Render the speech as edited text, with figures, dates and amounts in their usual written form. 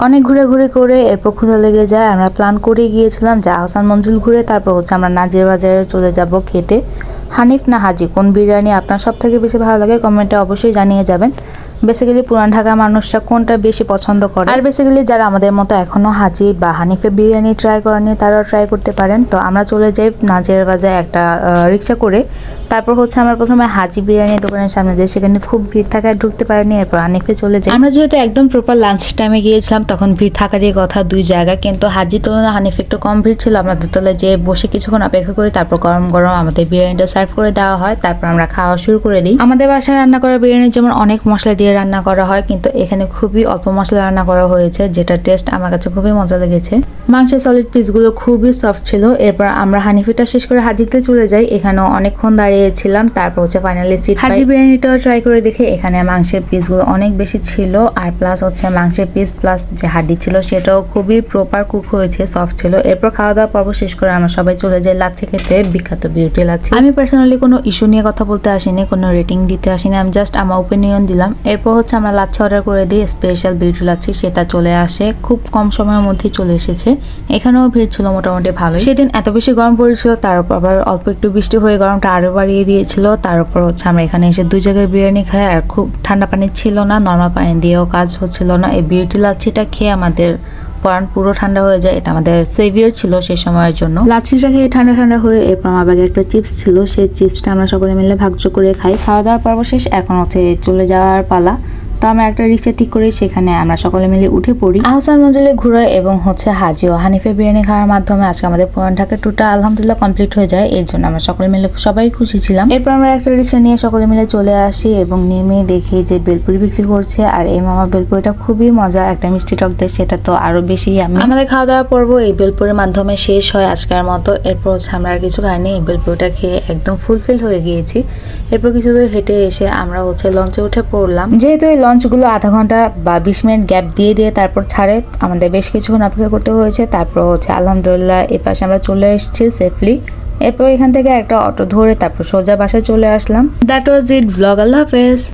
অনেক ঘুরে করে এরপর ক্ষুধা লেগে যায়। আমরা প্ল্যান করে গিয়েছিলাম যে আহসান মঞ্জিল ঘুরে তারপর হচ্ছে আমরা নাজির বাজারে চলে যাব খেতে। হানিফ না হাজি কোন বিরিয়ানি আপনার সব থেকে বেশি ভালো লাগে কমেন্টে অবশ্যই জানিয়ে যাবেন। বেসিক্যালি পুরান ঢাকার মানুষরা কোনটা বেশি পছন্দ করে, আর বেসিক্যালি যারা আমাদের মতো এখনো হাজি বা হানিফের বিরিয়ানি ট্রাই করেনি তারাও ট্রাই করতে পারেন। তো আমরা চলে যাই নাজির বাজারে একটা রিক্সা করে। তারপর হচ্ছে আমরা প্রথমে হাজি বিরিয়ানি দোকানের সামনে যাই, সেখানে খুব ভিড় থাকায় ঢুকতে পারিনি। এরপর হানিফে চলে যাই। আমরা যেহেতু একদম প্রপার লাঞ্চ টাইমে গিয়েছিলাম তখন ভিড় থাকারই কথা দুই জায়গায়, কিন্তু হাজির তুলনায় হানিফে একটু কম ভিড় ছিল। আমরা দোতলায় যেয়ে বসে কিছুক্ষণ অপেক্ষা করি, তারপর গরম গরম আমাদের বিরিয়ানিটা সার্ভ করে দেওয়া হয়। তারপর আমরা খাওয়া শুরু করে দিই। আমাদের বাসায় রান্না করা বিরিয়ানি যেমন অনেক মশলা দিয়ে রান্না করা হয়, কিন্তু এখানে খুবই অল্প মশলা রান্না করা হয়েছে, যেটা টেস্ট আমার কাছে খুবই মজা লেগেছে। মাংসের সলিড পিসগুলো খুবই সফট ছিল। এরপর আমরা হানিফিটা শেষ করে হাজিতে চলে যাই। এখানেও অনেকক্ষণ দাঁড়িয়েছিলাম, তারপর হচ্ছে ফাইনালি সিট পাই। হাজি বিরিয়ানিটাও ট্রাই করে দেখে এখানে মাংসের পিসগুলো অনেক বেশি ছিল, আর প্লাস হচ্ছে মাংসের পিস প্লাস যে হাড্ডি ছিল সেটাও খুবই প্রপার কুক হয়েছে, সফট ছিল। এরপর খাওয়া দাওয়া পর্ব শেষ করে আমরা সবাই চলে যাই লাচ্ছি খেতে, বিখ্যাত বিউটি লাচ্ছি। আমি পার্সোনালি কোনো ইস্যু নিয়ে কথা বলতে আসিনি, কোনো রেটিং দিতে আসিনি, আমি জাস্ট আমার ওপিনিয়ন দিলাম। এরপর হচ্ছে আমরা লাচ্ছি অর্ডার করে দিই, স্পেশাল বিউটি লাচ্ছি, সেটা চলে আসে খুব কম সময়ের মধ্যেই চলে এসেছে। এখানেও ভিড় ছিল মোটামুটি ভালো। সেদিন এত বেশি গরম পড়েছিল, তার উপর আবার অল্প একটু বৃষ্টি হয়ে গরমটা আরো বাড়িয়ে দিয়েছিল। তার উপর হচ্ছে আমরা এখানে এসে দুই জায়গায় বিরিয়ানি খাই, আর খুব ঠান্ডা পানি ছিল না, নর্মাল পানি দিয়েও কাজ হচ্ছিল না। এই বিউটি লাচ্ছিটা খেয়ে আমাদের পরান পুরো ঠান্ডা হয়ে যায়, এটা আমাদের সেভিয়ার ছিল সেই সময়ের জন্য। লাচ্ছিটা খেয়ে ঠান্ডা ঠান্ডা হয়ে এরপর আমার ব্যাগে একটা চিপস ছিল, সেই চিপসটা আমরা সকলে মিলে ভাগযোগ করে খাই। খাওয়া দাওয়ার পর্ব শেষ, এখন হচ্ছে চলে যাওয়ার পালা। তো আমরা একটা রিক্সা ঠিক করি, সেখানে আমরা সকলে মিলে উঠে পড়ি। আহসান মঞ্জিলে ঘুরে এবং হচ্ছে হাজি ও হানিফে বিরিয়ানি খাওয়ার মাধ্যমে আজকে আমাদের পুরান ঢাকার ট্যুরটা আলহামদুলিল্লাহ কমপ্লিট হয়ে যায়। এর জন্য আমরা সকলে মিলে সবাই খুশি ছিলাম। এরপর আমরা একটা রিক্সা নিয়ে সকলে মিলে চলে আসি এবং নেমে দেখি যে বেলপুরি বিক্রি করছে, আর এই মামা বেলপুরিটা খুবই মজা, একটা মিষ্টি টক দেয়, সেটা তো আরো বেশি। আমাদের খাওয়া দাওয়া পর্ব এই বেলপুরির মাধ্যমে শেষ হয় আজকের মতো। এরপর হচ্ছে আমরা আর কিছু খাইনি, এই বেলপুরিটা খেয়ে একদম ফুলফিল হয়ে গিয়েছি। এরপর কিছু দূর হেঁটে এসে আমরা হচ্ছে লঞ্চে উঠে পড়লাম। যেহেতু এই লঞ্চগুলো আধা ঘন্টা বা 20 মিনিট গ্যাপ দিয়ে তারপর ছাড়ে, আমাদের বেশ কিছুক্ষণ অপেক্ষা করতে হয়েছে। তারপর হচ্ছে আলহামদুলিল্লাহ এই পাশে আমরা চলে এসেছি সেফলি। এরপর এখান থেকে একটা অটো ধরে তারপর সোজা বাসায় চলে আসলাম। That was it. ব্লগ, আল্লাহ হাফেজ।